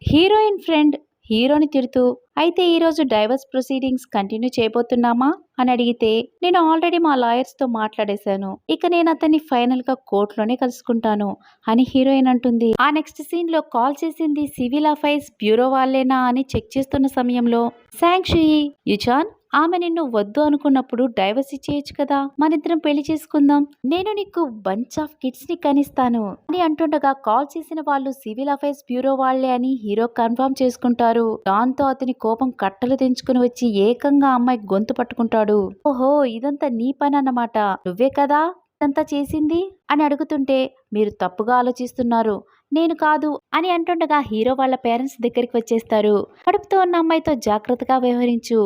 Heroine friend హీరోని తిడుతూ అయితే ఈరోజు డైవర్స్ ప్రొసీడింగ్స్ కంటిన్యూ చేయబోతున్నామా అని అడిగితే నేను ఆల్రెడీ మా లాయర్స్ తో మాట్లాడేశాను, ఇక నేను అతన్ని ఫైనల్ గా కోర్టులోనే కలుసుకుంటాను అని హీరోయిన్ అంటుంది. ఆ నెక్స్ట్ సీన్ లో కాల్ చేసింది సివిల్ అఫైర్స్ బ్యూరో వాళ్ళేనా అని చెక్ చేస్తున్న సమయంలో శాంక్షుయి, యుచాన్, ఆమె నిన్ను వద్దు అనుకున్నప్పుడు డైవర్స్ ఇచ్చేయచ్చు కదా, మనిద్దరం పెళ్లి చేసుకుందాం, నేను నీకు బంచ్ ఆఫ్ కిడ్స్ ని కనిస్తాను అని అంటుండగా కాల్ చేసిన వాళ్ళు సివిల్ అఫైర్స్ బ్యూరో వాళ్లే అని హీరో కన్ఫర్మ్ చేసుకుంటారు. దాంతో అతని కోపం కట్టలు తెంచుకుని వచ్చి ఏకంగా అమ్మాయి గొంతు పట్టుకుంటాడు. ఓహో, ఇదంతా నీ పని అన్నమాట, నువ్వే కదా ఇదంతా చేసింది అని అడుగుతుంటే మీరు తప్పుగా ఆలోచిస్తున్నారు, నేను కాదు అని అంటుండగా హీరో వాళ్ళ పేరెంట్స్ దగ్గరికి వచ్చేస్తారు. కడుపుతో ఉన్న అమ్మాయితో జాగ్రత్తగా వ్యవహరించు,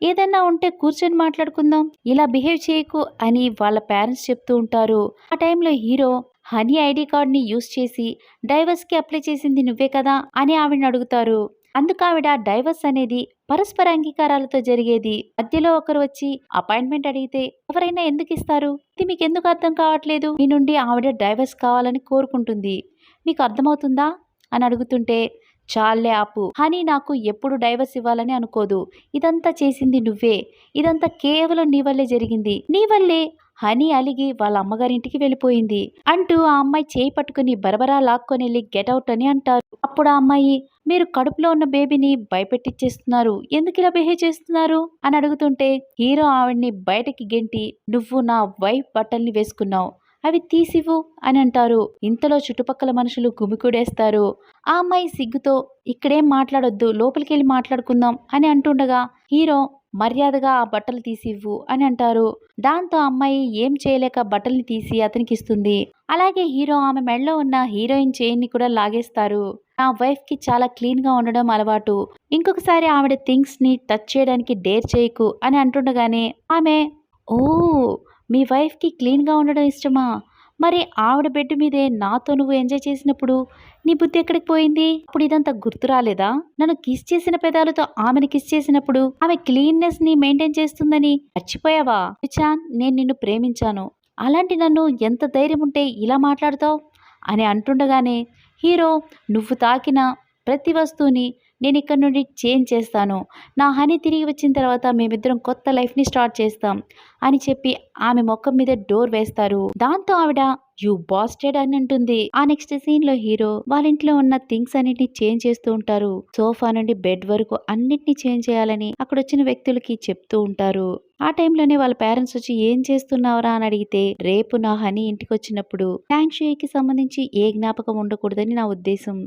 ఏదన్నా ఉంటే కూర్చొని మాట్లాడుకుందాం, ఇలా బిహేవ్ చేయకు అని వాళ్ళ పేరెంట్స్ చెప్తూ ఉంటారు. ఆ టైంలో హీరో హనీ ఐడి కార్డ్ని యూస్ చేసి డైవర్స్కి అప్లై చేసింది నువ్వే కదా అని ఆవిడని అడుగుతారు. అందుకు ఆవిడ డైవర్స్ అనేది పరస్పర అంగీకారాలతో జరిగేది, మధ్యలో ఒకరు వచ్చి అపాయింట్మెంట్ అడిగితే ఎవరైనా ఎందుకు ఇస్తారు, ఇది మీకు ఎందుకు అర్థం కావట్లేదు, మీ నుండి ఆవిడ డైవర్స్ కావాలని కోరుకుంటుంది, మీకు అర్థమవుతుందా అని అడుగుతుంటే చాలే ఆపు, హనీ నాకు ఎప్పుడు డైవర్స్ ఇవ్వాలని అనుకోదు, ఇదంతా చేసింది నువ్వే, ఇదంతా కేవలం నీ వల్లే జరిగింది, నీ వల్లే హనీ అలిగి వాళ్ళ అమ్మగారింటికి వెళ్ళిపోయింది అంటూ ఆ అమ్మాయి చేయి పట్టుకుని బరబరా లాక్కొని వెళ్ళి గెట్అవుట్ అని అంటారు. అప్పుడు ఆ అమ్మాయి మీరు కడుపులో ఉన్న బేబీని భయపెట్టిచ్చేస్తున్నారు, ఎందుకు ఇలా బిహేవ్ చేస్తున్నారు అని అడుగుతుంటే హీరో ఆవిడ్ని బయటకి గెంటి నువ్వు నా వైఫ్ బట్టల్ని వేసుకున్నావు, అవి తీసివ్వు అని అంటారు. ఇంతలో చుట్టుపక్కల మనుషులు గుమికూడేస్తారు. ఆ అమ్మాయి సిగ్గుతో ఇక్కడేం మాట్లాడొద్దు, లోపలికి వెళ్ళి మాట్లాడుకుందాం అని అంటుండగా హీరో మర్యాదగా ఆ బట్టలు తీసివ్వు అని అంటారు. దాంతో అమ్మాయి ఏం చేయలేక బట్టల్ని తీసి అతనికి ఇస్తుంది. అలాగే హీరో ఆమె మెడలో ఉన్న హీరోయిన్ చైన్ని కూడా లాగేస్తారు. నా వైఫ్ కి చాలా క్లీన్ గా ఉండడం అలవాటు, ఇంకొకసారి ఆవిడ థింగ్స్ ని టచ్ చేయడానికి డేర్ చేయకు అని అంటుండగానే ఆమె ఓ, మీ వైఫ్ కి క్లీన్ గా ఉండడం ఇష్టమా, మరి ఆవిడ బెడ్ మీదే నాతో నువ్వు ఎంజాయ్ చేసినప్పుడు నీ బుద్ధి ఎక్కడికి పోయింది, అప్పుడు ఇదంతా గుర్తు రాలేదా, నన్ను కిస్ చేసిన పెదాలతో ఆమెను కిస్ చేసినప్పుడు ఆమె క్లీన్నెస్ ని మెయింటైన్ చేస్తుందని మర్చిపోయావా, విచాన్ నేను నిన్ను ప్రేమించాను, అలాంటి నన్ను ఎంత ధైర్యం ఉంటే ఇలా మాట్లాడతావు అని అంటుండగానే హీరో నువ్వు తాకిన ప్రతి వస్తువుని నేను ఇక్కడ నుండి చేంజ్ చేస్తాను, నా హనీ తిరిగి వచ్చిన తర్వాత మేమిద్దరం కొత్త లైఫ్ని స్టార్ట్ చేస్తాం అని చెప్పి ఆమె ముఖం మీద డోర్ వేస్తారు. దాంతో ఆవిడ యూ బాస్టెడ్ అని అంటుంది. ఆ నెక్స్ట్ సీన్ లో హీరో వాళ్ళ ఇంట్లో ఉన్న థింగ్స్ అన్నిటిని చేంజ్ చేస్తూ ఉంటారు. సోఫా నుండి బెడ్ వరకు అన్నిటినీ చేంజ్ చేయాలని అక్కడ వచ్చిన వ్యక్తులకి చెప్తూ ఉంటారు. ఆ టైంలోనే వాళ్ళ పేరెంట్స్ వచ్చి ఏం చేస్తున్నావురా అని అడిగితే రేపు నా హనీ ఇంటికి వచ్చినప్పుడు శాంక్షుయికి సంబంధించి ఏ జ్ఞాపకం ఉండకూడదని నా ఉద్దేశం,